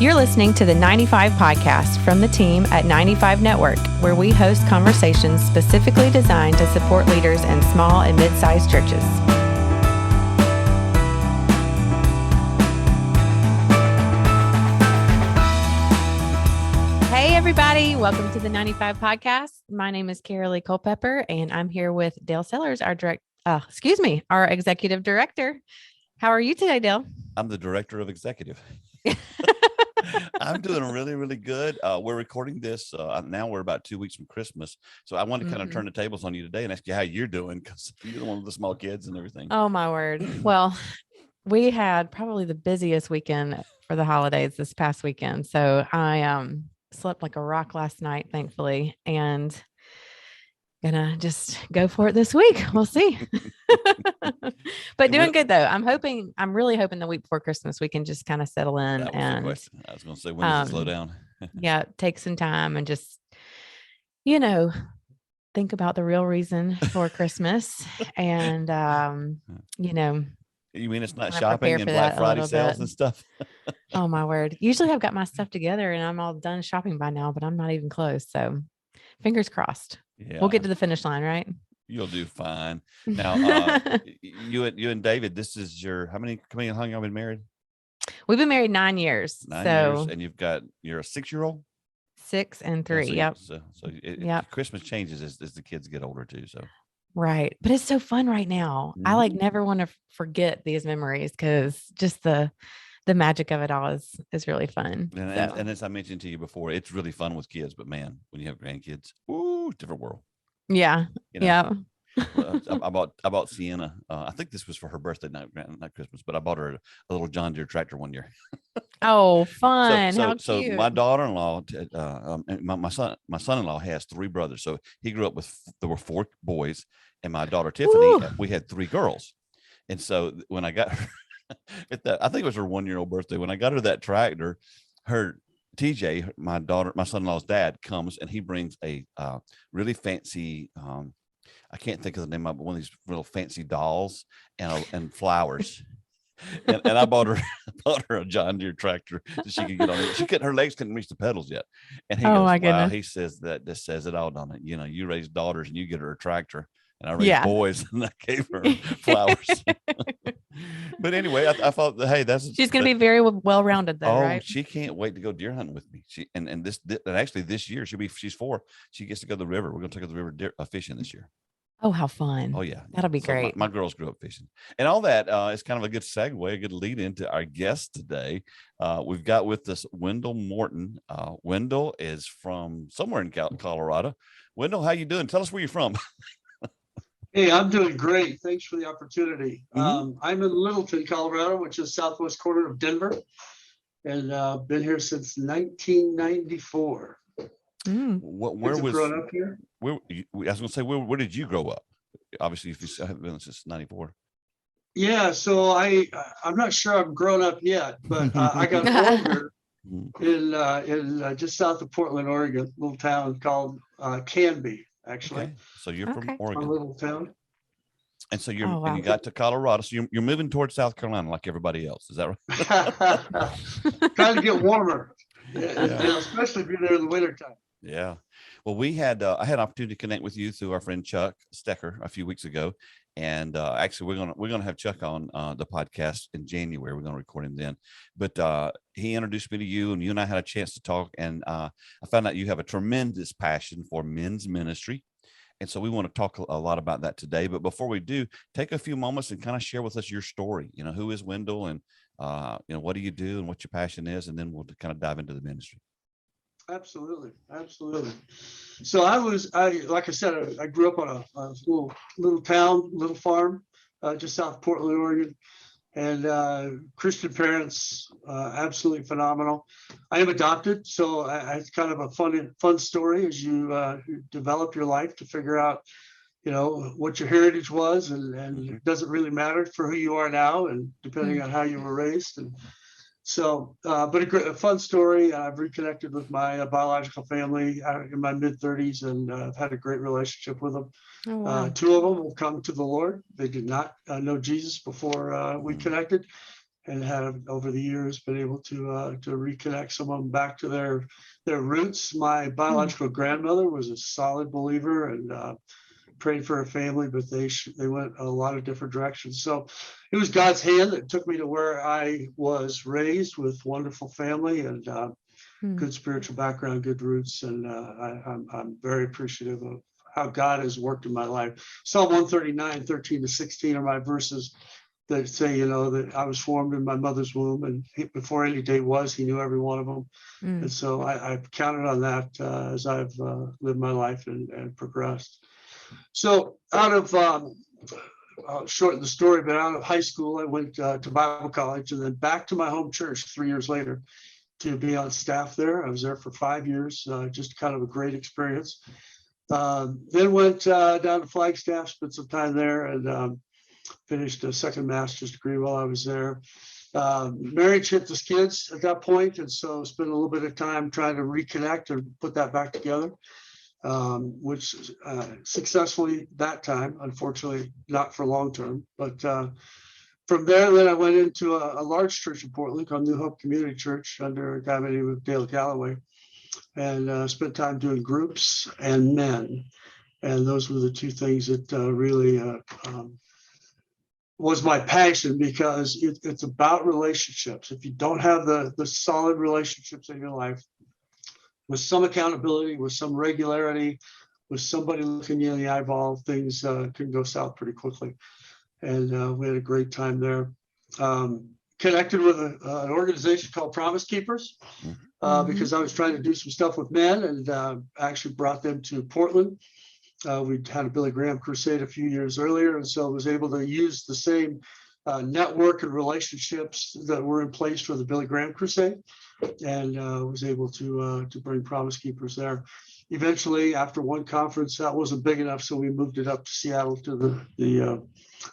You're listening to the 95Podcast from the team at 95 Network, where we host conversations specifically designed to support leaders in small and mid-sized churches. Hey, everybody. Welcome to the 95 Podcast. My name is Carolee Culpepper, and I'm here with Dale Sellers, our executive director. How are you today, Dale? I'm the director of executive. I'm doing really, really good. We're recording this. Now we're about 2 weeks from Christmas. So I want to kind of turn the tables on you today and ask you how you're doing, because you're one of the small kids and everything. Oh, my word. Well, we had probably the busiest weekend for the holidays this past weekend. So I slept like a rock last night, thankfully, and gonna just go for it this week. We'll see. But doing good though. I'm really hoping the week before Christmas we can just kind of settle in and I was gonna say, when does it slow down? Yeah, take some time and just think about the real reason for Christmas. And You mean it's not shopping and Black Friday sales and stuff? Oh my word. Usually I've got my stuff together and I'm all done shopping by now, but I'm not even close. So fingers crossed. Yeah. We'll get to the finish line, right? You'll do fine. Now, you and David, this is your, how long y'all been married? We've been married 9 years. 9 years, and you're a 6-year-old? 6 and 3. Yep. So Christmas changes as the kids get older too. So. Right. But it's so fun right now. Mm-hmm. I never want to forget these memories, because just the magic of it all is really fun. And as I mentioned to you before, it's really fun with kids, but man, when you have grandkids, different world. Yeah. Yeah. I bought Sienna. I think this was for her birthday, not Christmas, but I bought her a little John Deere tractor one year. Oh, fun. How cute. So my daughter-in-law, my son-in-law has 3 brothers. So he grew up there were 4 boys, and my daughter, Tiffany, we had 3 girls. And so when I got her, I think it was her 1-year-old birthday, when I got her that tractor, her TJ, my son-in-law's dad, comes and he brings a really fancy, I can't think of the name of it, but one of these real fancy dolls and flowers. and I bought her a John Deere tractor that she could get on it. Her legs couldn't reach the pedals yet. And he goes, wow, he says that this says it all, don't it? You raise daughters and you get her a tractor. And I raised boys and I gave her flowers. But anyway, I thought, hey, she's going to be very well-rounded though, right? She can't wait to go deer hunting with me. And actually this year she's 4. She gets to go to the river. We're going to take her to the river fishing this year. Oh, how fun. Oh yeah. That'll be great. My girls grew up fishing, and all that is kind of a good segue, a good lead into our guest today. We've got with us Wendell Morton. Wendell is from somewhere in Colorado. Wendell, how you doing? Tell us where you're from. Hey, I'm doing great. Thanks for the opportunity. Mm-hmm. I'm in Littleton, Colorado, which is southwest corner of Denver, and been here since 1994. Where was grown up here? I was going to say, where did you grow up? Obviously, if you haven't been since 94. Yeah, so I'm not sure I'm grown up yet, but I got older in just south of Portland, Oregon, a little town called Canby. Actually, okay. So you're from Oregon, a little town, and so and you got to Colorado. So you're moving towards South Carolina like everybody else. Is that right? Trying to get warmer, especially if you're there in the wintertime. Yeah. Well, I had an opportunity to connect with you through our friend Chuck Stecker a few weeks ago, and actually we're gonna have Chuck on the podcast in January. We're gonna record him then, but he introduced me to you, and you and I had a chance to talk, and I found out you have a tremendous passion for men's ministry, and so we want to talk a lot about that today. But before we do, take a few moments and kind of share with us your story. Who is Wendell, and what do you do, and what your passion is, and then we'll kind of dive into the ministry. Absolutely. So like I said, I grew up on a little town, little farm, just south of Portland, Oregon, and Christian parents, absolutely phenomenal. I am adopted, so it's kind of a fun story as you develop your life to figure out, what your heritage was, and it doesn't really matter for who you are now, and depending on how you were raised. And so, but a fun story. I've reconnected with my biological family in my mid-30s, and I've had a great relationship with them. Oh, wow. 2 of them will come to the Lord. They did not know Jesus before we connected. and have over the years been able to reconnect some of them back to their roots. My biological grandmother was a solid believer and prayed for her family, but they went a lot of different directions. So it was God's hand that took me to where I was raised, with wonderful family and good spiritual background, good roots, and I'm very appreciative of how God has worked in my life. Psalm 139, 13-16 are my verses that say, that I was formed in my mother's womb, and before any day was, he knew every one of them. And so I've counted on that as I've lived my life and progressed. So out of, I'll shorten the story, but out of high school, I went to Bible college and then back to my home church 3 years later to be on staff there. I was there for 5 years, just kind of a great experience. Then went down to Flagstaff, spent some time there, and finished a second master's degree while I was there. Marriage hit the skids at that point, and so spent a little bit of time trying to reconnect and put that back together, which successfully that time, unfortunately not for long term. But from there, then I went into a large church in Portland called New Hope Community Church under a guy by the name of Dale Galloway, and spent time doing groups and men. And those were the two things that really was my passion, because it's about relationships. If you don't have the solid relationships in your life, with some accountability, with some regularity, with somebody looking you in the eyeball, things can go south pretty quickly. And we had a great time there. Connected with an organization called Promise Keepers, because I was trying to do some stuff with men, and actually brought them to Portland. We had a Billy Graham crusade a few years earlier, and so I was able to use the same network and relationships that were in place for the Billy Graham crusade, and was able to bring Promise Keepers there. Eventually, after one conference, that wasn't big enough, so we moved it up to Seattle to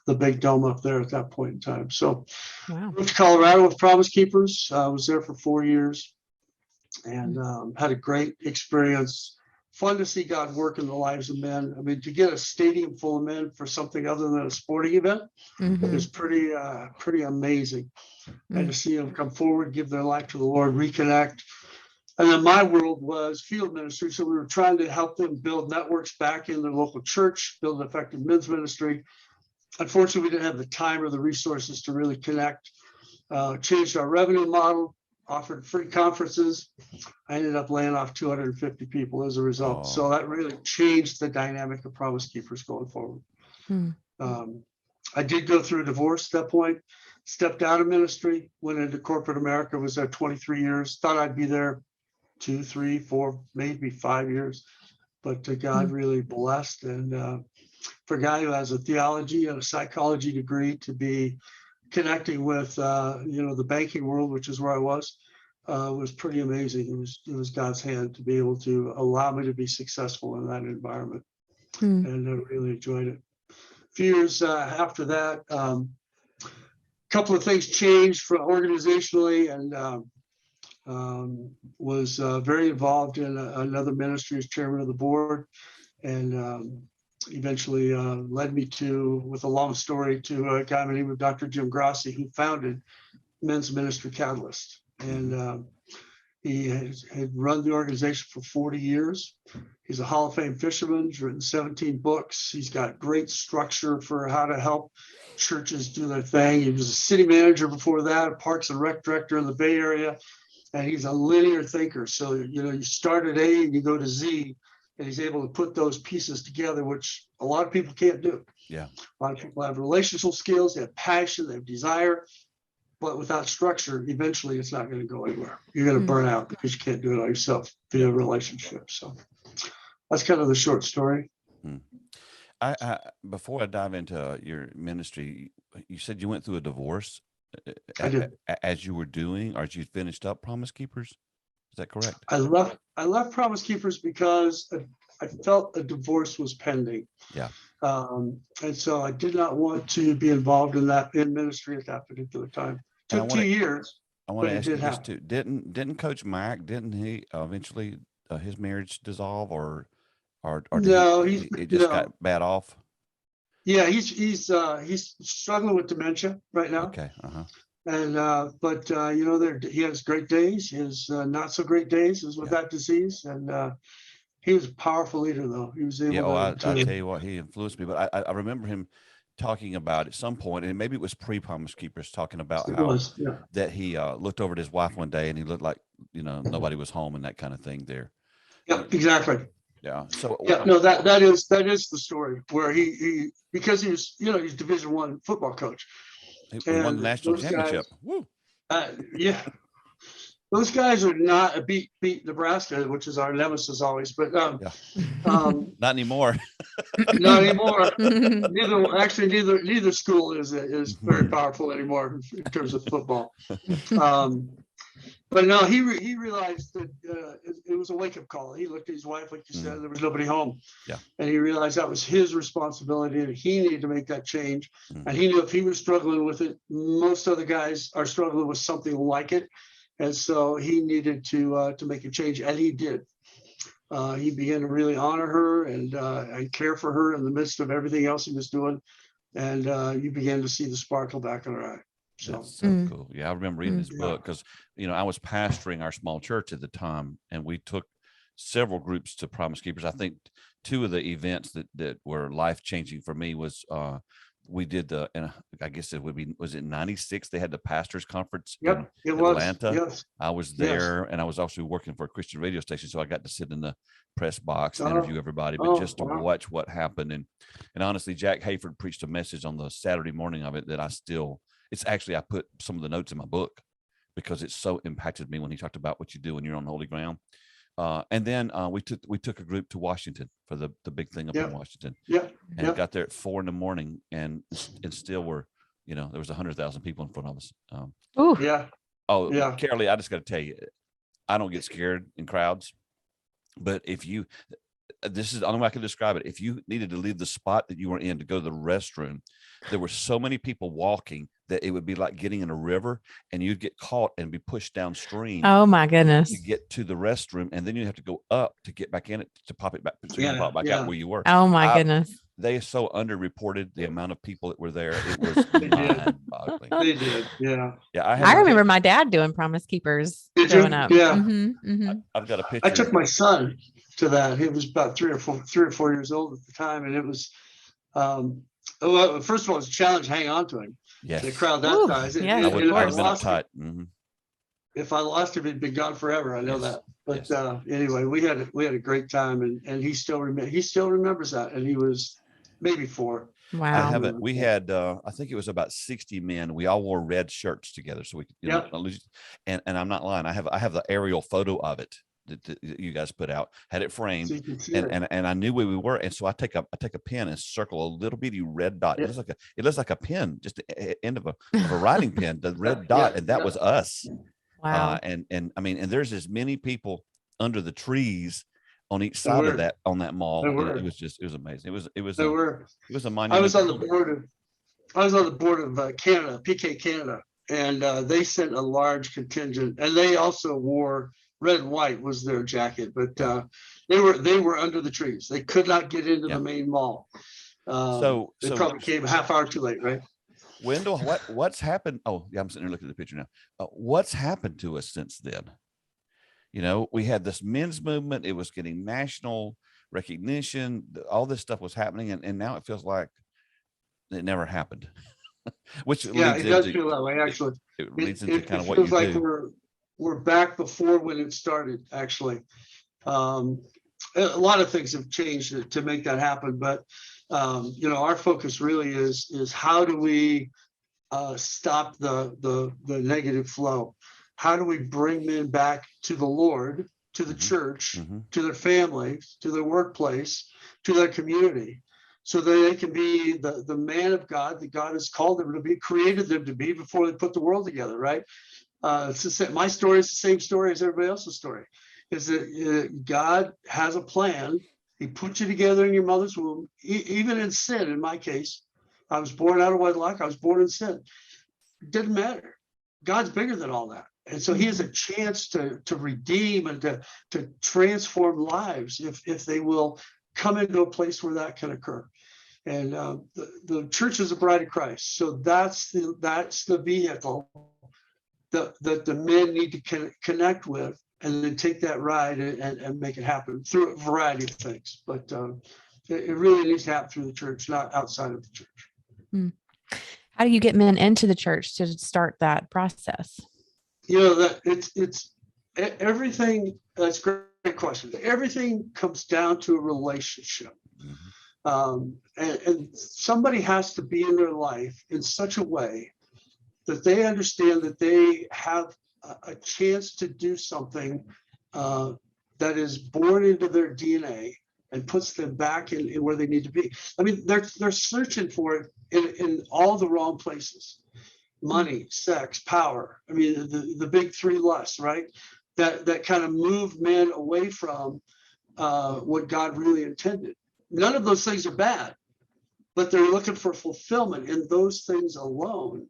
the big dome up there at that point in time. So moved to Colorado with Promise Keepers. I was there for 4 years and had a great experience. Fun to see God work in the lives of men. I mean, to get a stadium full of men for something other than a sporting event is pretty amazing. And to see them come forward, give their life to the Lord, reconnect. And then my world was field ministry. So we were trying to help them build networks back in their local church, build an effective men's ministry. Unfortunately, we didn't have the time or the resources to really connect. Changed our revenue model, offered free conferences. I ended up laying off 250 people as a result. So that really changed the dynamic of Promise Keepers going forward. I did go through a divorce at that point, stepped out of ministry, went into corporate America, was there 23 years, thought I'd be there 2, 3, 4, maybe 5 years. But God really blessed. And for a guy who has a theology and a psychology degree to be connecting with, the banking world, which is where I was pretty amazing. It was God's hand to be able to allow me to be successful in that environment. And I really enjoyed it. A few years after that, a couple of things changed for organizationally, and was very involved in another ministry as chairman of the board, and eventually led me with a long story, to a guy by the name of Dr. Jim Grassi, who founded Men's Ministry Catalyst. And he had run the organization for 40 years. He's a Hall of Fame fisherman. He's written 17 books. He's got great structure for how to help churches do their thing. He was a city manager before that, a Parks and Rec director in the Bay Area. And he's a linear thinker. So, you start at A and you go to Z, and he's able to put those pieces together, which a lot of people can't do. Yeah. A lot of people have relational skills, they have passion, they have desire, but without structure, eventually it's not going to go anywhere. You're going to burn out because you can't do it all yourself via relationships. So that's kind of the short story. I before I dive into your ministry, you said you went through a divorce. I did. As you were doing, or as you finished up Promise Keepers. Is that correct? I left Promise Keepers because I felt a divorce was pending. Yeah. And so I did not want to be involved in ministry at that particular time. Took 2 years. I want to ask you this too. Didn't Coach Mack, didn't he eventually his marriage dissolve, or no, it just got bad off? Yeah, he's struggling with dementia right now. Okay. And he has great days, his not so great days is with that disease. And he was a powerful leader, though. He was able I tell you what, he influenced me. But I remember him talking about at some point, and maybe it was pre-Promise Keepers, talking about that he looked over at his wife one day and he looked like, nobody was home and that kind of thing there. Yeah, exactly. Yeah. So that is the story where he because he was, he's Division I football coach. He won the national championship. Woo. Those guys are not beat Nebraska, which is our nemesis always, but not anymore. Not anymore. Neither school is very powerful anymore in terms of football. But no, he realized that it was a wake-up call. He looked at his wife, like you said, there was nobody home. Yeah. And he realized that was his responsibility and he needed to make that change. And he knew if he was struggling with it, most other guys are struggling with something like it. And so he needed to make a change, and he did. He began to really honor her and care for her in the midst of everything else he was doing. And you began to see the sparkle back in her eye. So, that's so cool. Yeah, I remember reading his book because, I was pastoring our small church at the time, and we took several groups to Promise Keepers. I think two of the events that were life-changing for me was we did and I guess it would be, was it 96? They had the pastors conference in Atlanta. Yes. I was there, and I was also working for a Christian radio station. So I got to sit in the press box and interview everybody, but just to watch what happened. And honestly, Jack Hayford preached a message on the Saturday morning of it that I put some of the notes in my book because it so impacted me when he talked about what you do when you're on holy ground. And then we took a group to Washington for the big thing up in Washington. And got there at 4 a.m. and still were, there was 100,000 people in front of us. Carolee, I just got to tell you, I don't get scared in crowds, but this is the only way I can describe it. If you needed to leave the spot that you were in to go to the restroom, there were so many people walking that it would be like getting in a river, and you'd get caught and be pushed downstream. Oh my goodness! To get to the restroom, and then you have to go up to get back in it to pop it back, so you can pop back out where you were. Oh my goodness! They so underreported the amount of people that were there. It was mind-boggling. They did, yeah. I remember my dad doing Promise Keepers growing up. Yeah, I've got a picture. I took my son to that. He was about 3 or 4 years old at the time, and it was. First of all, it was a challenge to hang on to him. Yes. The crowd that size. I would have been uptight. If I lost him, he'd been gone forever. I know that. But anyway, we had a great time, and he still remembers that. And he was maybe 4. Wow. We had I think it was about 60 men. We all wore red shirts together, so we could and I'm not lying. I have the aerial photo of it that you guys put out, had it framed, so and I knew where we were, and so I take a pen and circle a little bitty red dot. It looks like a pen, just the end of a writing pen, the red dot, and that was us. Wow. And I mean, and there's as many people under the trees on each side of that mall. It was amazing. It was a monument. I was on the board of Canada, PK Canada, and they sent a large contingent, and they also wore red and white was their jacket, but they were under the trees. They could not get into the main mall. So they probably came a half hour too late, right? Wendell, what's happened? Oh, yeah, I'm sitting here looking at the picture now. What's happened to us since then? We had this men's movement. It was getting national recognition. All this stuff was happening, and now it feels like it never happened. Which it does feel that way. Actually, it leads into kind of what you do. Like we're back before when it started. Actually, a lot of things have changed to make that happen. But our focus really is how do we stop the negative flow? How do we bring men back to the Lord, to the church, to their families, to their workplace, to their community, so that they can be the man of God that God has called them to be, created them to be before they put the world together, right? My story is the same story as everybody else's story. Is that God has a plan. He put you together in your mother's womb, even in sin. In my case, I was born out of wedlock. I was born in sin. It didn't matter. God's bigger than all that. And so he has a chance to redeem and to transform lives if they will come into a place where that can occur. And the church is a bride of Christ. So that's the vehicle that the men need to connect with, and then take that ride and make it happen through a variety of things. But it really needs to happen through the church, not outside of the church. How do you get men into the church to start that process? That it's everything. That's a great question. Everything comes down to a relationship. And somebody has to be in their life in such a way that they understand that they have a chance to do something that is born into their DNA and puts them back in where they need to be. I mean, they're searching for it in all the wrong places. Money, sex, power. I mean, the big three lusts, right? That kind of move men away from what God really intended. None of those things are bad, but they're looking for fulfillment in those things alone,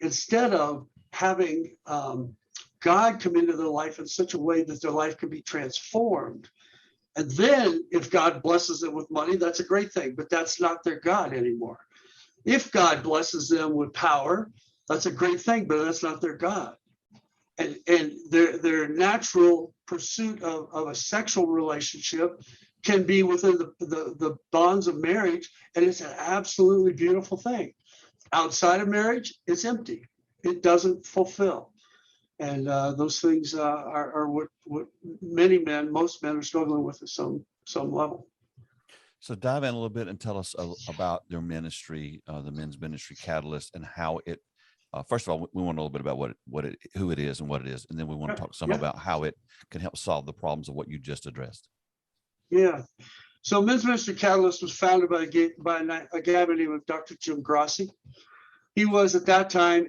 instead of having God come into their life in such a way that their life can be transformed. And then if God blesses them with money, that's a great thing, but that's not their God anymore. If God blesses them with power, that's a great thing, but that's not their God. And their natural pursuit of a sexual relationship can be within the bonds of marriage, and it's an absolutely beautiful thing. Outside of marriage, it's empty. It doesn't fulfill. And those things are what most men are struggling with at some level. So dive in a little bit and tell us about their ministry, the men's ministry Catalyst, and how it. First of all, we want to know a little bit about who it is and what it is, and then we want to talk some about how it can help solve the problems of what you just addressed. Yeah. So Men's Ministry Catalyst was founded by a guy by the name of Dr. Jim Grassi. He was at that time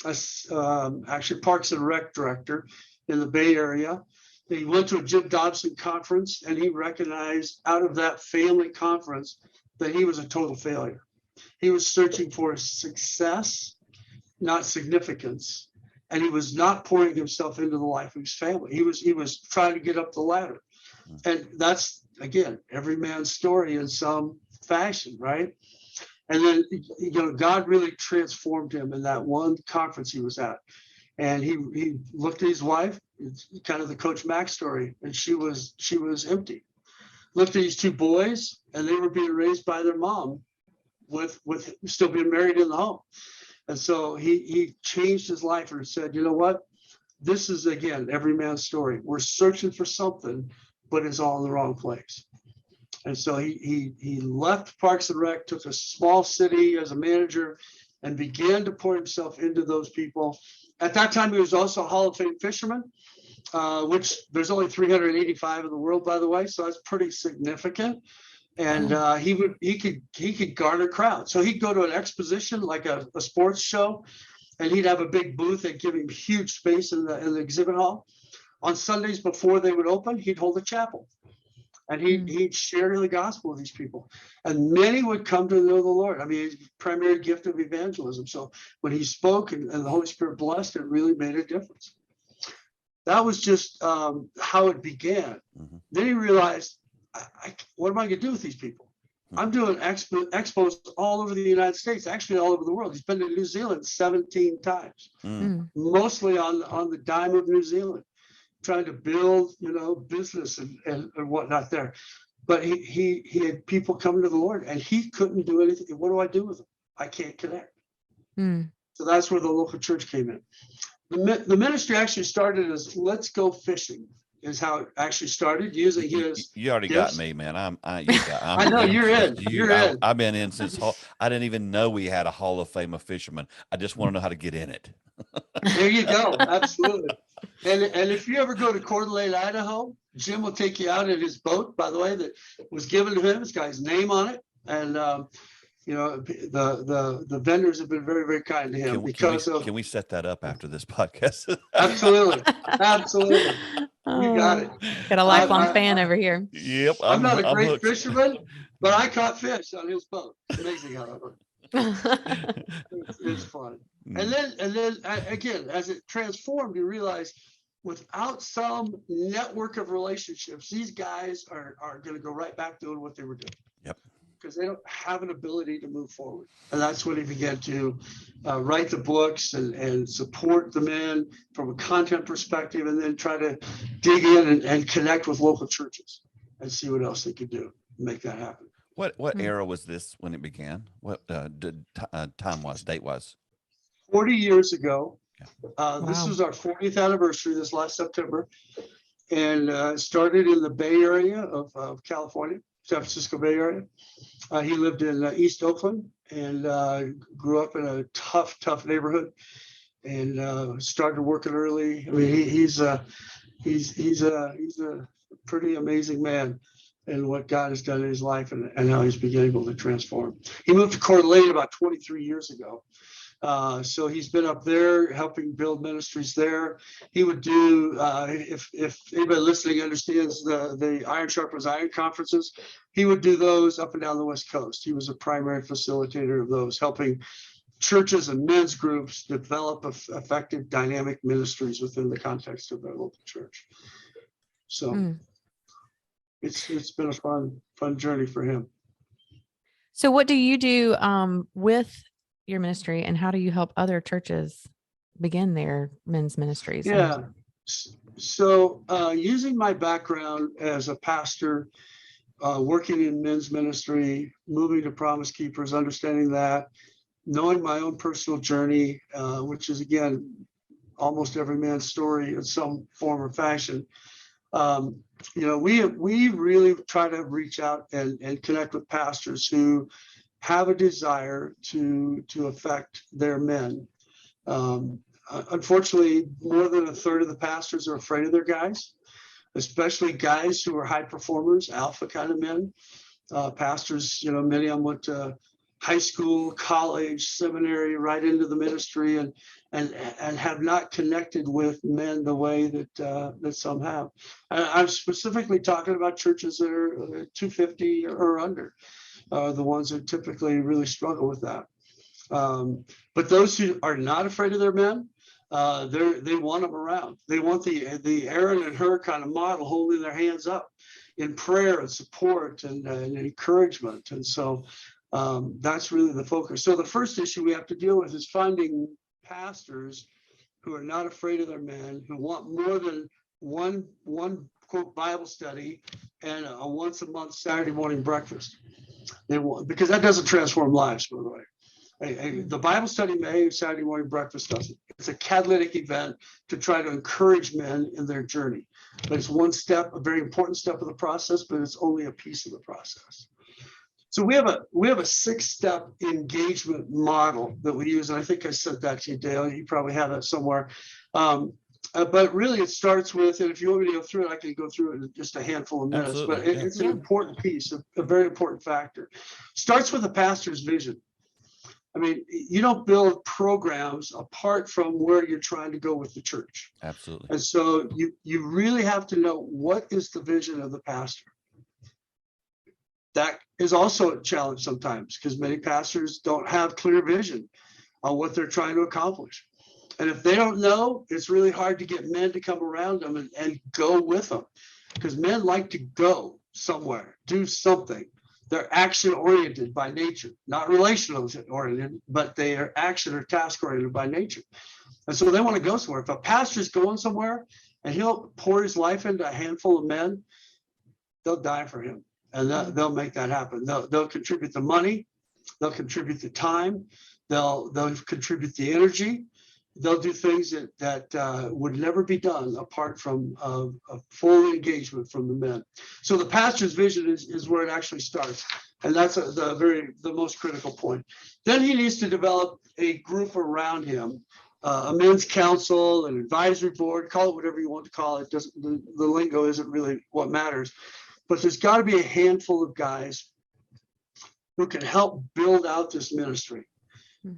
actually Parks and Rec director in the Bay Area. He went to a Jim Dobson conference, and he recognized out of that family conference that he was a total failure. He was searching for success, not significance, and he was not pouring himself into the life of his family. He was trying to get up the ladder. And that's, again, every man's story in some fashion, right? And then, God really transformed him in that one conference he was at. And he looked at his wife, it's kind of the Coach Mack story, and she was empty. Looked at his two boys, and they were being raised by their mom with still being married in the home. And so he changed his life and said, you know what? This is, again, every man's story. We're searching for something, but it's all in the wrong place. And so he left Parks and Rec, took a small city as a manager, and began to pour himself into those people. At that time, he was also a Hall of Fame fisherman, which there's only 385 in the world, by the way. So that's pretty significant. And he could garner crowds. So he'd go to an exposition like a sports show, and he'd have a big booth. They'd give him huge space in the exhibit hall. On Sundays before they would open, he'd hold a chapel, and he'd share the gospel with these people, and many would come to know the Lord. I mean, his primary gift of evangelism. So when he spoke and the Holy Spirit blessed, it really made a difference. That was just how it began. Then he realized, what am I going to do with these people? I'm doing expos all over the United States, actually all over the world. He's been to New Zealand 17 times, mostly on the dime of New Zealand, trying to build, business and whatnot there. But he had people coming to the Lord, and he couldn't do anything. What do I do with them? I can't connect. So that's where the local church came in. The ministry actually started as Let's Go Fishing, is how it actually started, using his. You already gifts. got me, man. I know you're in. You're in. I've been in since I didn't even know we had a Hall of Fame of fishermen. I just want to know how to get in it. There you go. Absolutely. And if you ever go to Coeur d'Alene, Idaho, Jim will take you out in his boat, by the way, that was given to him. It's got his name on it. And the vendors have been very, very kind to him. Can we set that up after this podcast? Absolutely. You got it. Got a lifelong fan over here. Yep. I'm not a great fisherman, but I caught fish on his boat. It's amazing how that works. It's fun. And then again, as it transformed, you realize without some network of relationships, these guys are going to go right back doing what they were doing. Yep. because they don't have an ability to move forward. And that's when he began to write the books and support the men from a content perspective, and then try to dig in and connect with local churches and see what else they could do to make that happen. What era was this when it began? What time-wise, date-wise? 40 years ago. Wow. This was our 40th anniversary this last September, and started in the Bay Area of California, San Francisco Bay Area. He lived in East Oakland and grew up in a tough neighborhood, and started working early. I mean, he's a pretty amazing man, and what God has done in his life, and how he's been able to transform. He moved to Coeur d'Alene about 23 years ago. So he's been up there helping build ministries there. He would do, if anybody listening understands the Iron Sharpens Iron conferences, he would do those up and down the West Coast. He was a primary facilitator of those, helping churches and men's groups develop effective dynamic ministries within the context of their local church. So it's been a fun journey for him. So what do you do with your ministry, and how do you help other churches begin their men's ministries? Yeah. So using my background as a pastor, working in men's ministry, moving to Promise Keepers, understanding that, knowing my own personal journey, which is, again, almost every man's story in some form or fashion. We really try to reach out and connect with pastors who have a desire to affect their men. Unfortunately, more than a third of the pastors are afraid of their guys, especially guys who are high performers, alpha kind of men. Pastors, many of them went to high school, college, seminary, right into the ministry, and have not connected with men the way that some have. I'm specifically talking about churches that are 250 or under. The ones that typically really struggle with that. But those who are not afraid of their men, they want them around. They want the Aaron and Hur kind of model, holding their hands up in prayer and support and encouragement. And so that's really the focus. So the first issue we have to deal with is finding pastors who are not afraid of their men, who want more than one quote Bible study and a once a month Saturday morning breakfast. They want, because that doesn't transform lives, by the way. The Bible study may, Saturday morning breakfast doesn't. It's a catalytic event to try to encourage men in their journey. But it's one step, a very important step of the process, but it's only a piece of the process. So we have a 6-step engagement model that we use, and I think I sent that to you, Dale. You probably have that somewhere. But really, it starts with, and if you want me to go through it, I can go through it in just a handful of minutes. Absolutely. But it's an important piece, a very important factor. Starts with the pastor's vision. I mean, you don't build programs apart from where you're trying to go with the church. Absolutely. And so you really have to know, what is the vision of the pastor? That is also a challenge sometimes, because many pastors don't have clear vision on what they're trying to accomplish. And if they don't know, it's really hard to get men to come around them and go with them, because men like to go somewhere, do something. They're action oriented by nature, not relational oriented, but they are action or task oriented by nature. And so they want to go somewhere. If a pastor's going somewhere and he'll pour his life into a handful of men, they'll die for him. And they'll make that happen. They'll contribute the money, they'll contribute the time, they'll contribute the energy. They'll do things that would never be done apart from a full engagement from the men. So the pastor's vision is where it actually starts. And that's the most critical point. Then he needs to develop a group around him, a men's council, an advisory board, call it whatever you want to call it. The lingo isn't really what matters. But there's got to be a handful of guys who can help build out this ministry.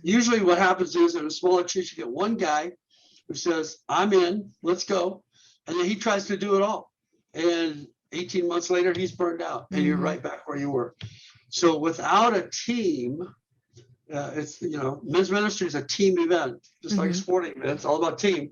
Usually what happens is, in a smaller church, you get one guy who says, I'm in, let's go. And then he tries to do it all. And 18 months later, he's burned out, and you're right back where you were. So without a team, it's, men's ministry is a team event, just like a sporting event. It's all about team.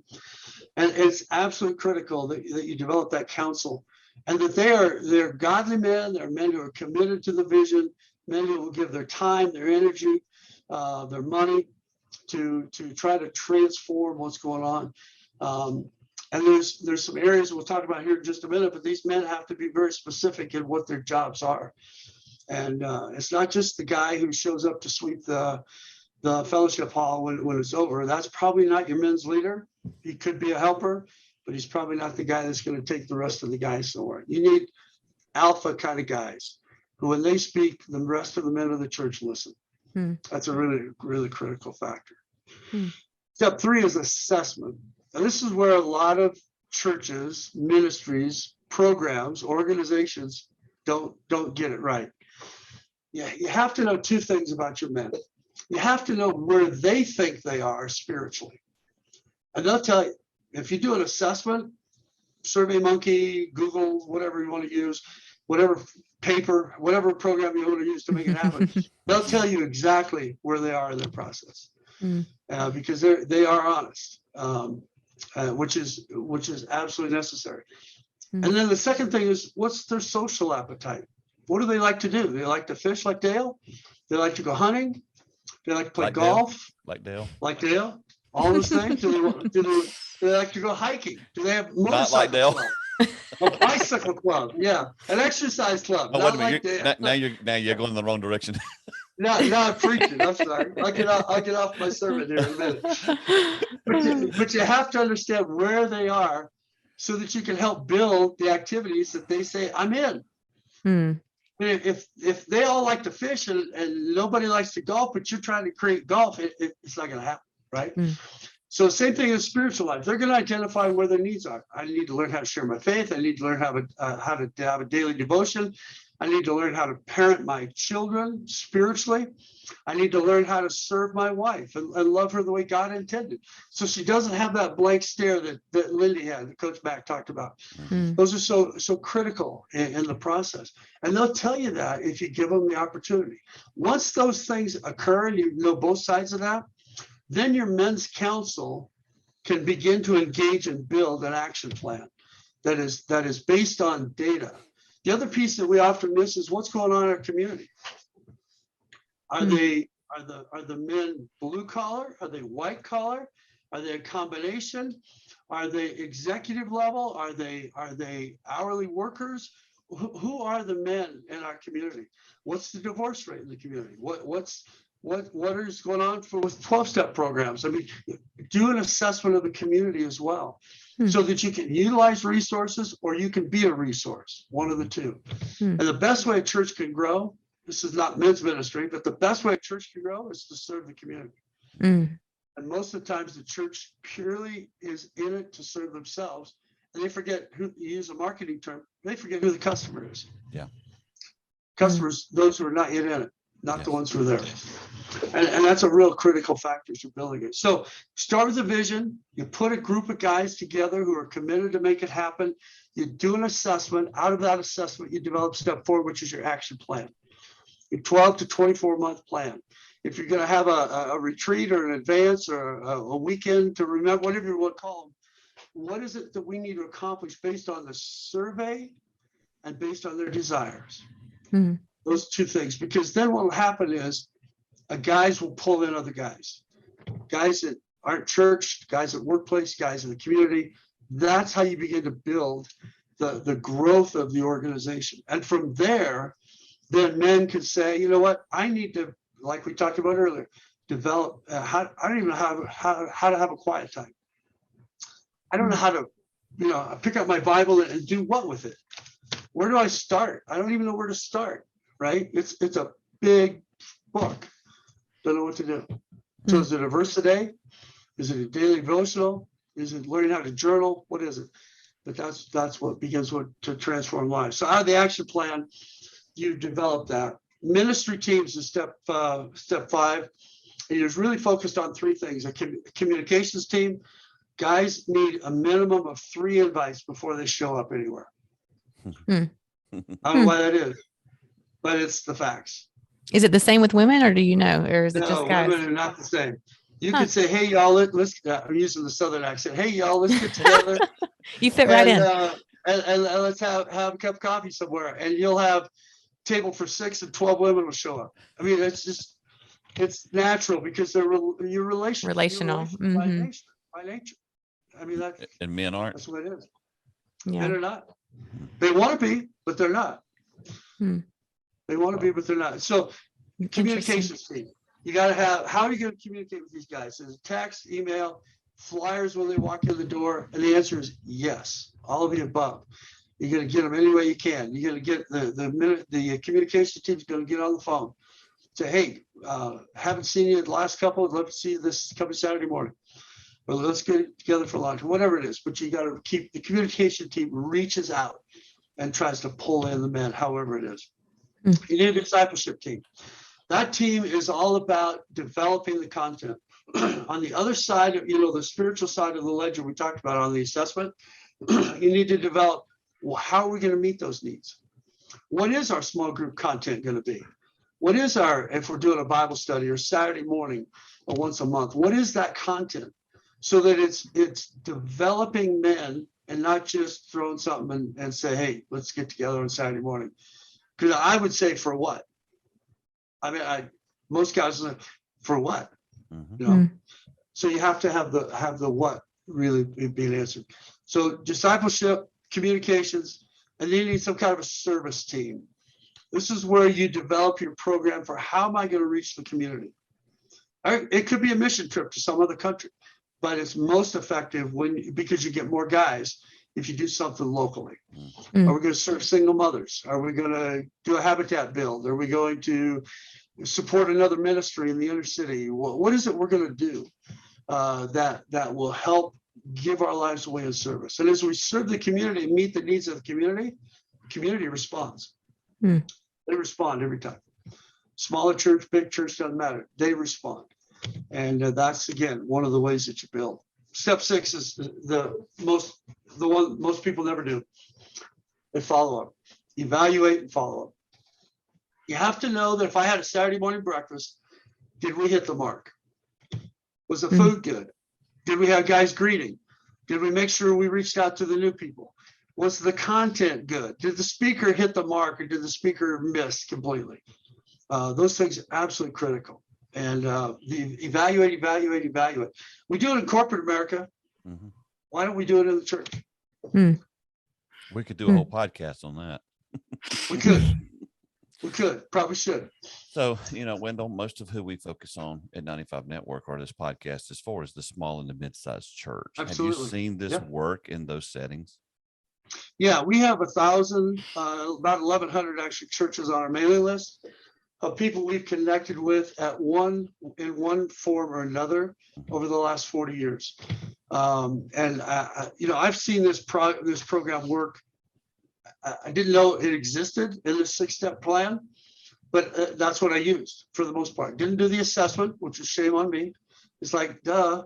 And it's absolutely critical that you develop that council, and that they're godly men. They're men who are committed to the vision, Many will give their time, their energy, their money to try to transform what's going on. And there's some areas we'll talk about here in just a minute, but these men have to be very specific in what their jobs are. And it's not just the guy who shows up to sweep the fellowship hall when it's over. That's probably not your men's leader. He could be a helper, but he's probably not the guy that's going to take the rest of the guys somewhere. You need alpha kind of guys who, when they speak, the rest of the men of the church listen. That's a really, really critical factor. Step 3 is assessment. And this is where a lot of churches, ministries, programs, organizations don't get it right. Yeah, you have to know 2 things about your men. You have to know where they think they are spiritually. And they'll tell you, if you do an assessment, SurveyMonkey, Google, whatever you want to use, whatever paper, whatever program you want to use to make it happen, they'll tell you exactly where they are in their process, because they are honest, which is absolutely necessary. And then the second thing is, what's their social appetite? What do they like to do? They like to fish like Dale? They like to go hunting? They like to play golf? Like Dale? Like Dale? All those things? Do they like to go hiking? Do they have motorcycle Not like Dale. club? A bicycle club, yeah. An exercise club. Oh, wait a minute. Now you're going in the wrong direction. Now I'm preaching. I'm sorry. I'll get off my sermon here in a minute. But you have to understand where they are so that you can help build the activities that they say, I'm in. If they all like to fish and nobody likes to golf, but you're trying to create golf, it's not going to happen, right? So same thing in spiritual life. They're going to identify where their needs are. I need to learn how to share my faith. I need to learn how to have a daily devotion. I need to learn how to parent my children spiritually. I need to learn how to serve my wife and love her the way God intended. So she doesn't have that blank stare that Lindy had, that Coach Mack talked about. Those are so critical in the process. And they'll tell you that if you give them the opportunity. Once those things occur and you know both sides of that, then your men's council can begin to engage and build an action plan that is based on data. The other piece that we often miss is what's going on in our community. Are the men blue collar? Are they white collar? Are they a combination? Are they executive level? Are they hourly workers? Who are the men in our community? What's the divorce rate in the community? What is going on with 12-step programs? I mean, do an assessment of the community as well, so that you can utilize resources or you can be a resource, one of the two. And the best way a church can grow, this is not men's ministry, but the best way a church can grow is to serve the community. And most of the times the church purely is in it to serve themselves, and they forget who, you use a marketing term, they forget who the customer is. Yeah. Customers, those who are not yet in it, not the ones who are there. And that's a real critical factor to building it. So start with a vision. You put a group of guys together who are committed to make it happen. You do an assessment. Out of that assessment, you develop step 4, which is your action plan. Your 12 to 24-month plan. If you're going to have a retreat or an advance or a weekend to remember, whatever you want to call them, what is it that we need to accomplish based on the survey and based on their desires? Those 2 things, because then what will happen is guys will pull in other guys that aren't church, guys at workplace, guys in the community. That's how you begin to build the growth of the organization. And from there, then men can say, you know what, I need to, like we talked about earlier, develop, I don't even know how to have a quiet time. I don't know how to, pick up my Bible and do what with it? Where do I start? I don't even know where to start, right? It's a big book. Don't know what to do. So is it a verse a day? Is it a daily devotional? Is it learning how to journal? What is it? But that's what begins to transform lives. So out of the action plan, you develop that. Ministry teams is step 5. And it's really focused on 3 things. A communications team. Guys need a minimum of 3 invites before they show up anywhere. I don't know why that is, but it's the facts. Is it the same with women, or do you know, or is it just guys? Women are not the same. You could say, hey, y'all, let's I'm using the Southern accent. Hey, y'all, let's get together. You fit right in. And let's have a cup of coffee somewhere. And you'll have table for 6 and 12 women will show up. I mean, it's natural because you're relational. Relational. By Mhm. nature. By nature. I mean, And men aren't. that's what it is. Yeah. Men are not. They want to be, but they're not. Hmm. They want to be, but they're not. So communications team. You got to have, how are you going to communicate with these guys? Is it text, email, flyers when they walk in the door? And the answer is yes, all of the above. You're going to get them any way you can. You're going to get the communication team's going to get on the phone. Say, hey, haven't seen you the last couple. I'd love to see you this coming Saturday morning. Or let's get together for lunch, whatever it is. But you got to keep the communication team reaches out and tries to pull in the men, however it is. You need a discipleship team. That team is all about developing the content. On the other side of, the spiritual side of the ledger we talked about on the assessment, you need to develop, well, how are we going to meet those needs? What is our small group content going to be? What is if we're doing a Bible study or Saturday morning or once a month, what is that content? So that it's developing men and not just throwing something and say, hey, let's get together on Saturday morning. Because I would say, for what? I mean, most guys are, for what? So you have to have the what really being answered. So discipleship, communications, and then you need some kind of a service team. This is where you develop your program for how am I going to reach the community? It could be a mission trip to some other country, but it's most effective because you get more guys if you do something locally. Are we going to serve single mothers? Are we going to do a habitat build? Are we going to support another ministry in the inner city? What is it we're going to do that will help give our lives away in service? And as we serve the community and meet the needs of the community responds. They respond every time. Smaller church, big church, doesn't matter. They respond. And that's, again, one of the ways that you build. Step 6 is the one most people never do. They follow up, evaluate and follow up. You have to know that if I had a Saturday morning breakfast, did we hit the mark? Was the food good? Did we have guys greeting? Did we make sure we reached out to the new people? Was the content good? Did the speaker hit the mark or did the speaker miss completely? Those things are absolutely critical. And evaluate. We do it in corporate America. Why don't we do it in the church? We could do a whole podcast on that. We could, probably should. So, Wendell, most of who we focus on at 95 Network or this podcast is for is the small and the mid-sized church. Absolutely. Have you seen this work in those settings? Yeah, we have 1,000, about 1,100 actually churches on our mailing list of people we've connected with in one form or another over the last 40 years. I've seen this program work. I didn't know it existed in the 6-step plan, but that's what I used for the most part. Didn't do the assessment, which is shame on me. It's like, duh.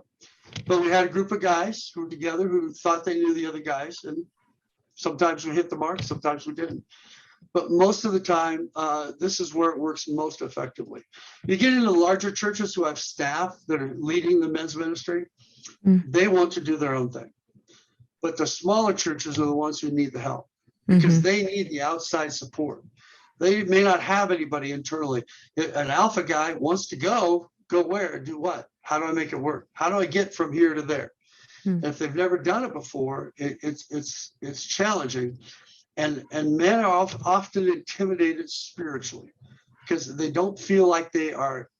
But we had a group of guys who were together who thought they knew the other guys. And sometimes we hit the mark, sometimes we didn't. But most of the time, this is where it works most effectively. You get into larger churches who have staff that are leading the men's ministry. They want to do their own thing. But the smaller churches are the ones who need the help because they need the outside support. They may not have anybody internally. An alpha guy wants to go where? Do what? How do I make it work? How do I get from here to there? And if they've never done it before, it's challenging. And men are often intimidated spiritually because they don't feel like they are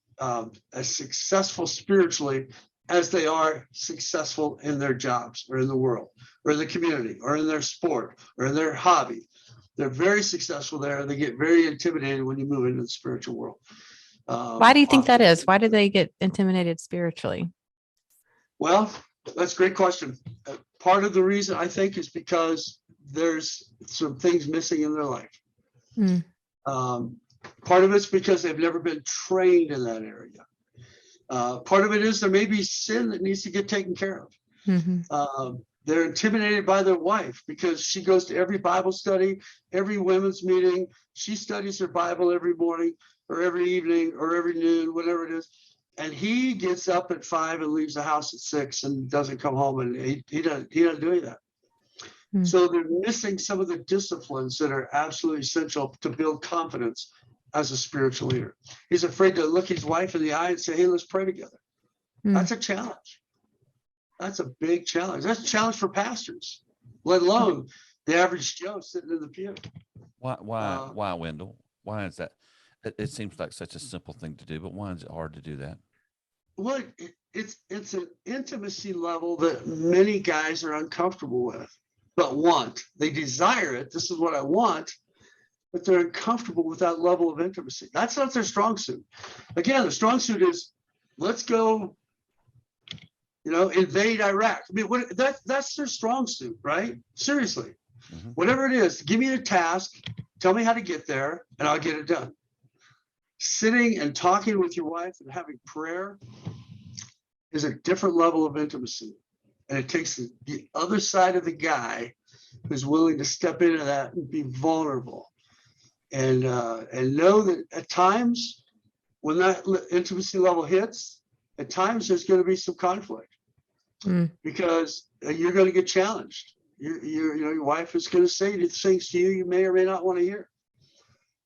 as successful spiritually as they are successful in their jobs or in the world or in the community or in their sport or in their hobby. They're very successful there. They get very intimidated when you move into the spiritual world. Why do you think that is? Why do they get intimidated spiritually? Well, that's a great question. Part of the reason I think is because there's some things missing in their life. Part of it's because they've never been trained in that area. Part of it is there may be sin that needs to get taken care of. They're intimidated by their wife because she goes to every Bible study, every women's meeting. She studies her Bible every morning or every evening or every noon, whatever it is. And he gets up at 5 and leaves the house at 6 and doesn't come home, and he doesn't do that. So they're missing some of the disciplines that are absolutely essential to build confidence as a spiritual leader. He's afraid to look his wife in the eye and say, hey, let's pray together. That's a challenge. That's a big challenge. That's a challenge for pastors, let alone the average Joe sitting in the pew. Why, Wendell? Why is that? It seems like such a simple thing to do, but why is it hard to do that? Well, it's an intimacy level that many guys are uncomfortable with, but want. They desire it. This is what I want, but they're uncomfortable with that level of intimacy. That's not their strong suit. Again, the strong suit is, let's go, invade Iraq. I mean, that's their strong suit, right? Seriously. Whatever it is, give me a task, tell me how to get there, and I'll get it done. Sitting and talking with your wife and having prayer is a different level of intimacy. And it takes the other side of the guy who's willing to step into that and be vulnerable. And know that at times when that intimacy level hits, at times there's going to be some conflict because you're going to get challenged. Your wife is going to say things to you you may or may not want to hear.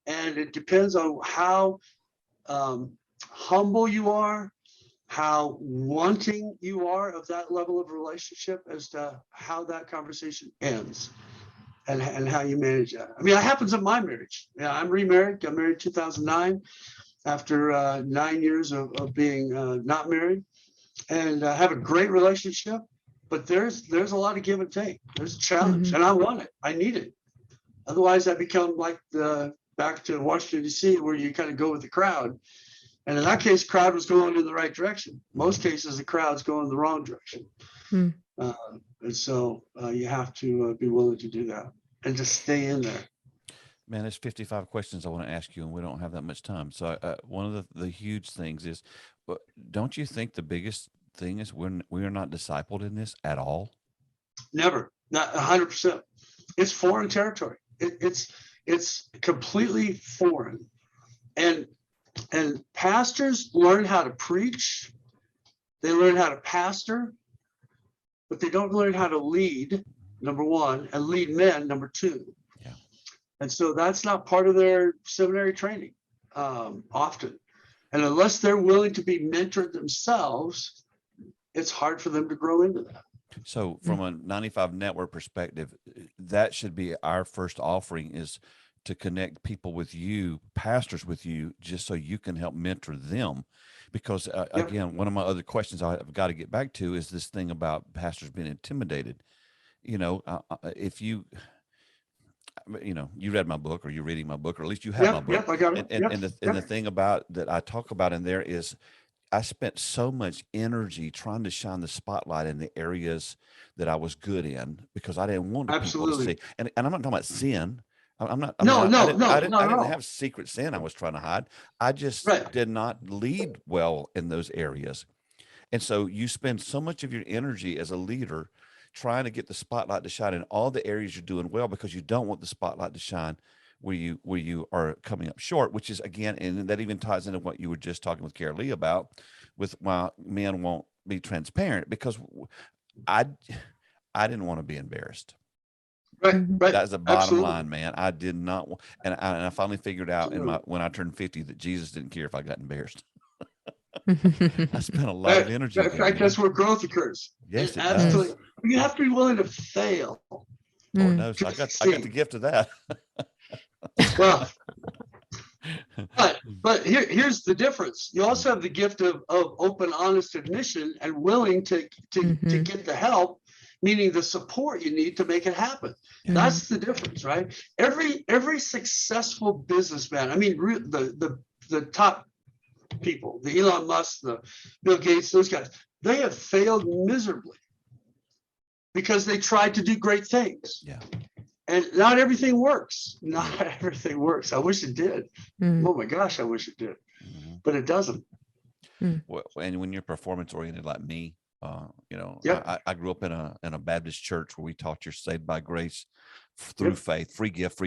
And it depends on how humble you are, how wanting you are of that level of relationship as to how that conversation ends and how you manage that. I mean, it happens in my marriage. Yeah, I'm remarried. Got married in 2009 after 9 years of being not married, and have a great relationship. But there's a lot of give and take. There's a challenge, and I want it. I need it. Otherwise, I become like back to Washington, D.C., where you kind of go with the crowd. And in that case, crowd was going in the right direction. Most cases, the crowd's going in the wrong direction. And so you have to be willing to do that and to stay in there. Man, there's 55 questions I want to ask you, and we don't have that much time. So one of the huge things is, don't you think the biggest thing is we are not discipled in this at all? Never, not 100%. It's foreign territory. It's completely foreign. And pastors learn how to preach. They learn how to pastor, but they don't learn how to lead, number one, and lead men, number two. Yeah. And so that's not part of their seminary training often. And unless they're willing to be mentored themselves, it's hard for them to grow into that. So from a 95 network perspective, that should be our first offering, is to connect people with you, pastors with you, just so you can help mentor them. Because again, one of my other questions I've got to get back to is this thing about pastors being intimidated. If you read my book, or you're reading my book, or at least you have my book. I got it. And the thing about that I talk about in there is I spent so much energy trying to shine the spotlight in the areas that I was good in, because I didn't want people to see. And I'm not talking about sin. I didn't have secret sin I was trying to hide. I just did not lead well in those areas. And so you spend so much of your energy as a leader trying to get the spotlight to shine in all the areas you're doing well, because you don't want the spotlight to shine where you are coming up short, which is, again, and that even ties into what you were just talking with Carol Lee about, with why men won't be transparent, because I didn't want to be embarrassed. Right. That's the bottom line, man. I did not want, and I finally figured out when I turned 50 that Jesus didn't care if I got embarrassed. I spent a lot of energy. In fact, that's where growth occurs. Yes, it absolutely. does. You have to be willing to fail. Lord knows, I got the gift of that. Well, but here's the difference. You also have the gift of open, honest admission, and willing to get the help, meaning the support you need to make it happen. That's the difference, right? Every successful businessman, I mean, the top people, the Elon Musk, the Bill Gates, those guys, they have failed miserably because they tried to do great things. Yeah. And not everything works. Not everything works. I wish it did. Oh my gosh, I wish it did. But it doesn't. Well, and when you're performance oriented like me, I grew up in a Baptist church where we taught you're saved by grace through faith, free gift,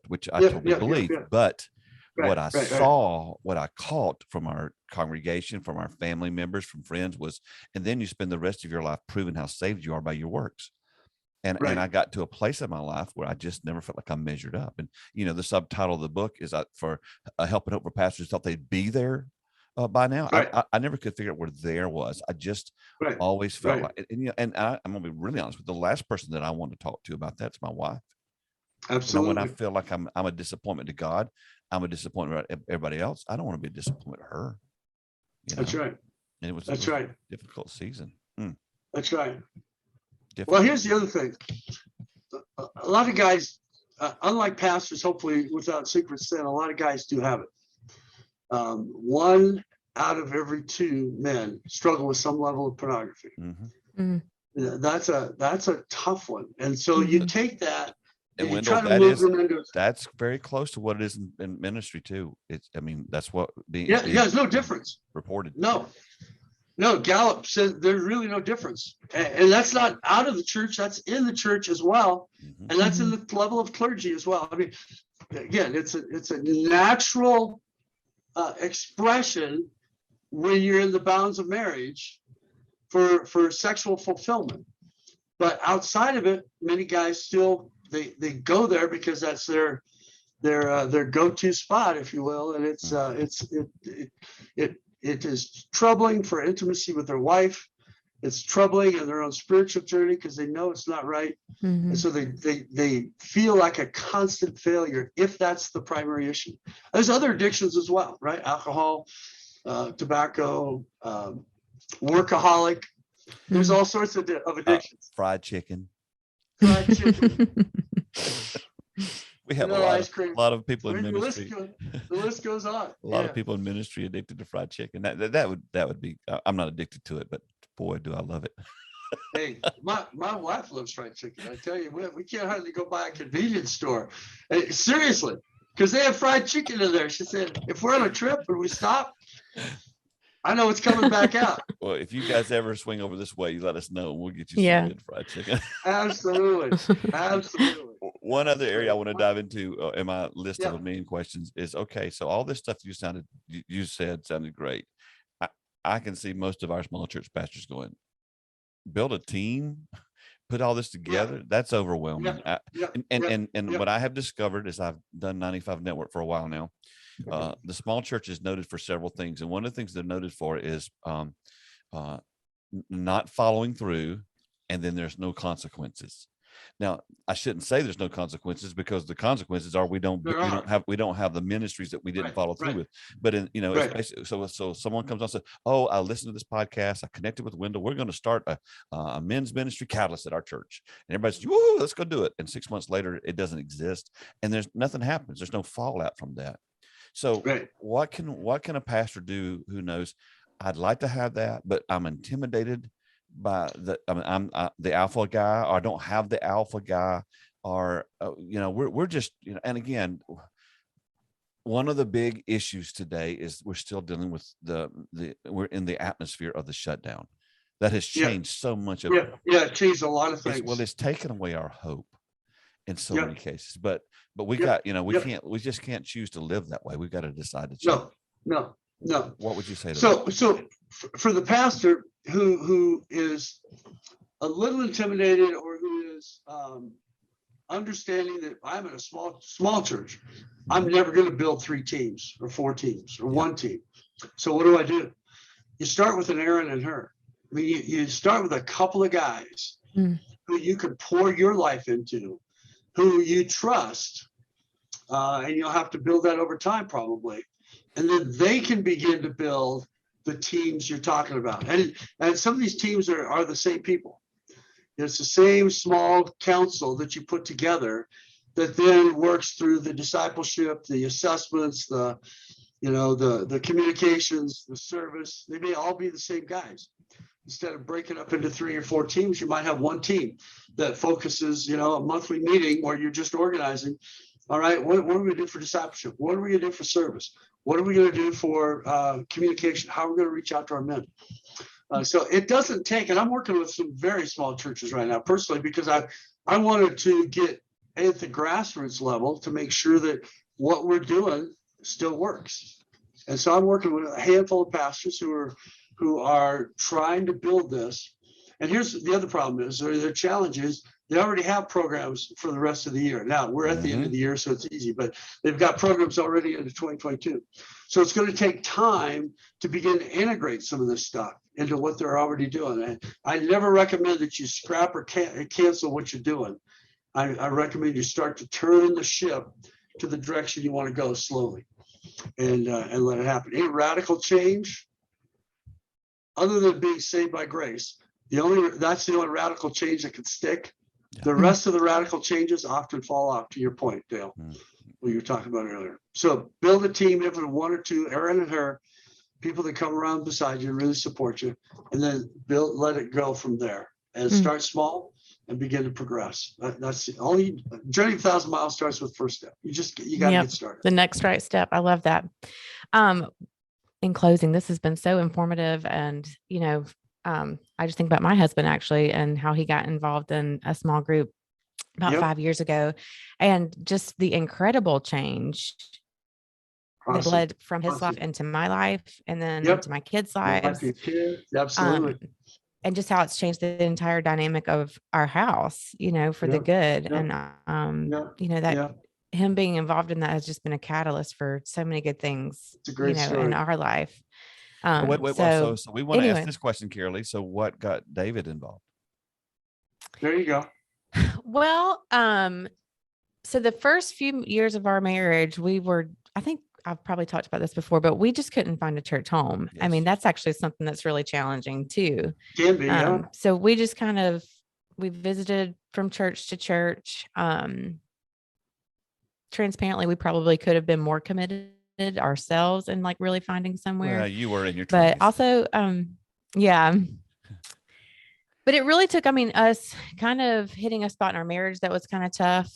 which I totally believe. But what I saw, what I caught from our congregation, from our family members, from friends was, and then you spend the rest of your life proving how saved you are by your works. And I got to a place in my life where I just never felt like I measured up. And, the subtitle of the book is for helping hope for pastors thought they'd be there by now. Right. I never could figure out where there was. I just always felt like, and I'm going to be really honest with the last person that I want to talk to about that's my wife. Absolutely. When I feel like I'm a disappointment to God, I'm a disappointment to everybody else. I don't want to be a disappointment to her. That's right. And it was a difficult season. That's right. Well, here's the other thing. A lot of guys, unlike pastors, hopefully without secret sin, a lot of guys do have it. 1 out of every 2 men struggle with some level of pornography. Mm-hmm. That's a tough one. And so you take that and Wendell, try to move them into. That's very close to what it is in ministry too. That's what there's no difference reported. No, Gallup says there's really no difference. And that's not out of the church, that's in the church as well. Mm-hmm. And that's in the level of clergy as well. I mean, again, it's a natural expression when you're in the bounds of marriage for sexual fulfillment. But outside of it, many guys still they go there because that's their go-to spot, if you will. And it is troubling for intimacy with their wife. It's troubling in their own spiritual journey because they know it's not right. Mm-hmm. And so they feel like a constant failure if that's the primary issue. There's other addictions as well, right? Alcohol, tobacco, workaholic. There's all sorts of addictions. Fried chicken. We have a lot of people in ministry. The list goes on. A lot of people in ministry addicted to fried chicken. That would be. I'm not addicted to it, but boy, do I love it. Hey, my wife loves fried chicken. I tell you, we can't hardly go by a convenience store. Seriously, because they have fried chicken in there. She said, if we're on a trip and we stop, I know it's coming back out. Well, if you guys ever swing over this way, you let us know and we'll get you some good fried chicken. Absolutely. One other area I want to dive into in my list of a million questions is, okay, so all this stuff you said sounded great. I can see most of our small church pastors going, build a team, put all this together. That's overwhelming. And what I have discovered is I've done 95 Network for a while now. The small church is noted for several things. And one of the things they're noted for is not following through, and then there's no consequences. Now, I shouldn't say there's no consequences, because the consequences are we don't have the ministries that we didn't follow through with. But so someone comes on and says, "Oh, I listened to this podcast. I connected with Wendell. We're going to start a men's ministry catalyst at our church." And everybody says, "Woo, let's go do it." And 6 months later, it doesn't exist, and there's nothing happens. There's no fallout from that. So what can a pastor do who knows, I'd like to have that, but I'm intimidated by I'm the alpha guy, or I don't have the alpha guy, or we're just, and again, one of the big issues today is we're still dealing with we're in the atmosphere of the shutdown that has changed so much of it. It changed a lot of things. It's taken away our hope in so many cases, but we got, we just can't choose to live that way. We've got to decide to change. No. What would you say to that? So for the pastor who is a little intimidated, or who is understanding that I'm in a small church, I'm never going to build 3 teams or 4 teams or 1 team. So what do? You start with an Aaron and her. I mean, you start with a couple of guys who you can pour your life into, who you trust, and you'll have to build that over time probably. And then they can begin to build the teams you're talking about. And some of these teams are the same people. It's the same small council that you put together that then works through the discipleship, the assessments, the communications, the service. They may all be the same guys. Instead of breaking up into 3 or 4 teams, you might have 1 team that focuses, a monthly meeting where you're just organizing. All right, what are we going to do for discipleship? What are we going to do for service? What are we going to do for communication? How are we going to reach out to our men? So it doesn't take, and I'm working with some very small churches right now personally, because I wanted to get at the grassroots level to make sure that what we're doing still works. And so I'm working with a handful of pastors who are trying to build this. And here's the other problem is, or the challenge is, They already have programs for the rest of the year. Now we're at the end of the year, so it's easy, but they've got programs already into 2022. So it's going to take time to begin to integrate some of this stuff into what they're already doing. And I never recommend that you scrap or cancel what you're doing. I recommend you start to turn the ship to the direction you want to go slowly, and let it happen. Any radical change, other than being saved by grace, that's the only radical change that can stick. The rest of the radical changes often fall off, to your point, Dale, what you were talking about earlier. So build a team, if it's one or two, Aaron and her, people that come around beside you, really support you, and then let it go from there. And start small and begin to progress. That's the only journey. 1,000 miles starts with first step. You got to get started. The next right step. I love that. In closing, this has been so informative, and I just think about my husband actually, and how he got involved in a small group about 5 years ago, and just the incredible change that led from his life into my life, and then into my kids' lives. Absolutely. And just how it's changed the entire dynamic of our house, for the good. And, him being involved in that has just been a catalyst for so many good things, it's a great story in our life. So we want to ask this question, Carolee. So what got David involved? There you go. Well, so the first few years of our marriage, I think I've probably talked about this before, but we just couldn't find a church home. Yes. I mean, that's actually something that's really challenging too. Can be, So we just we visited from church to church. Transparently, we probably could have been more committed ourselves and like really finding somewhere. Well, you were in your 20s. But also, but it really took, us kind of hitting a spot in our marriage that was kind of tough.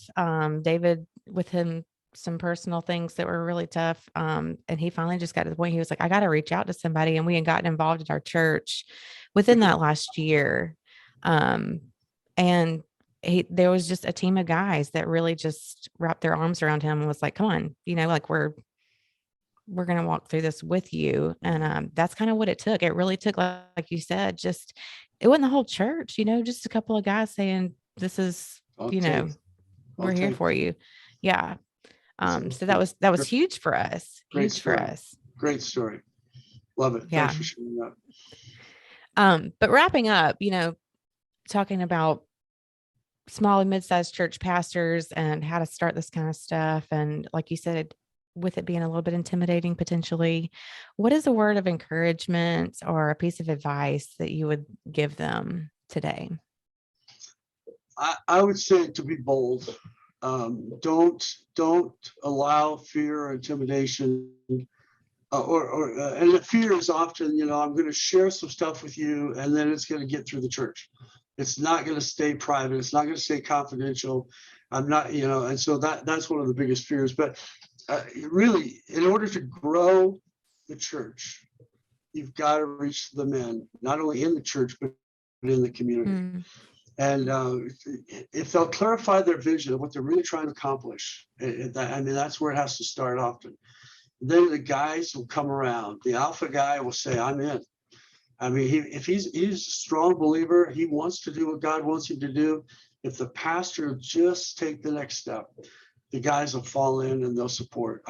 David, with him, some personal things that were really tough. And he finally just got to the point, he was like, I got to reach out to somebody. And we had gotten involved in our church within that last year. And there was just a team of guys that really just wrapped their arms around him and was like, come on, like we're going to walk through this with you. And that's kind of what it took. It really took, like you said, it wasn't the whole church, just a couple of guys saying, this is, we're here for you. Yeah. So that was huge for us. Great story. Love it. Yeah. Thanks for sharing that. But wrapping up, talking about small and mid-sized church pastors and how to start this kind of stuff. And like you said, with it being a little bit intimidating potentially, what is a word of encouragement or a piece of advice that you would give them today? I would say to be bold. Don't allow fear or intimidation, and the fear is often, I'm going to share some stuff with you, and then it's going to get through the church. It's not going to stay private. It's not going to stay confidential. I'm not, and so that's one of the biggest fears. But really, in order to grow the church, you've got to reach the men, not only in the church, but in the community. And if they'll clarify their vision of what they're really trying to accomplish, that's where it has to start often. Then the guys will come around. The alpha guy will say, I'm in. If he's a strong believer, he wants to do what God wants him to do. If the pastor will just take the next step, the guys will fall in and they'll support.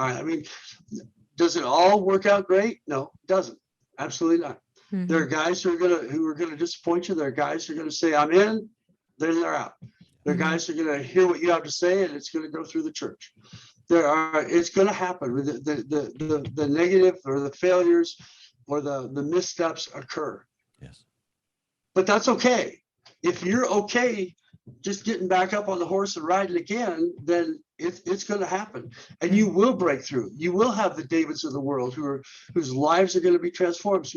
Does it all work out great? No, it doesn't. Absolutely not. Mm-hmm. There are guys who are gonna disappoint you. There are guys who are gonna say, I'm in, then they're out. There are guys who are gonna hear what you have to say, and it's gonna go through the church. It's gonna happen. The negative or the failures or the missteps occur. Yes. But that's okay. If you're okay just getting back up on the horse and riding again, then it's going to happen, and you will break through. You will have the Davids of the world whose lives are going to be transformed,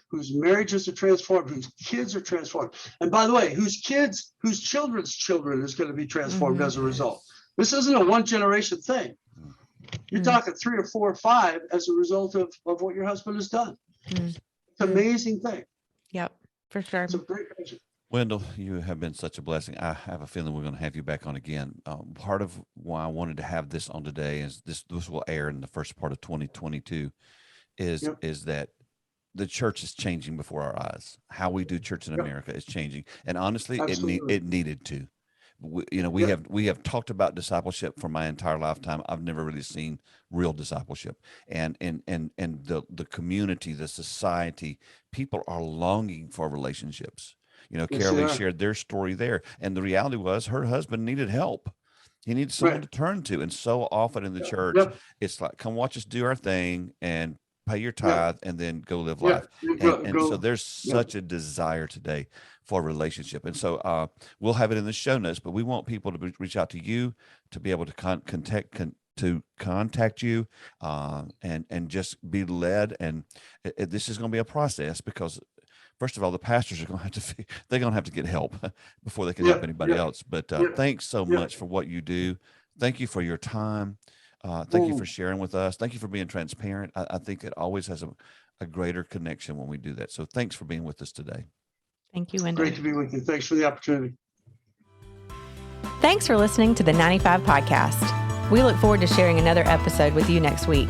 whose marriages are transformed, whose kids are transformed, and by the way, whose children's children is going to be transformed as a result. This isn't a one generation thing. You're talking 3 or 4 or 5 as a result of what your husband has done. It's an amazing thing. Yep, for sure. It's a great vision. Wendell, you have been such a blessing. I have a feeling we're going to have you back on again. Part of why I wanted to have this on today is this will air in the first part of 2022 is that the church is changing before our eyes. How we do church in America is changing. And honestly, it needed to, We have talked about discipleship for my entire lifetime. I've never really seen real discipleship, and the community, the society, people are longing for relationships. Yes, Carolee shared their story there, and the reality was her husband needed help. He needed someone to turn to, and so often in the church, it's like, come watch us do our thing and pay your tithe and then go live life. And so there's such a desire today for a relationship. And so we'll have it in the show notes, but we want people to reach out to you, to be able to contact you and just be led. And this is going to be a process, because first of all, the pastors are going to have to get help before they can help anybody else. But thanks so much for what you do. Thank you for your time. Thank you for sharing with us. Thank you for being transparent. I think it always has a greater connection when we do that. So thanks for being with us today. Thank you, Wendell. Great to be with you. Thanks for the opportunity. Thanks for listening to the 95 Podcast. We look forward to sharing another episode with you next week.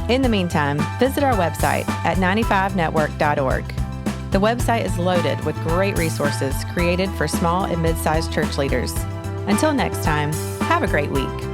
In the meantime, visit our website at 95network.org. The website is loaded with great resources created for small and mid-sized church leaders. Until next time, have a great week.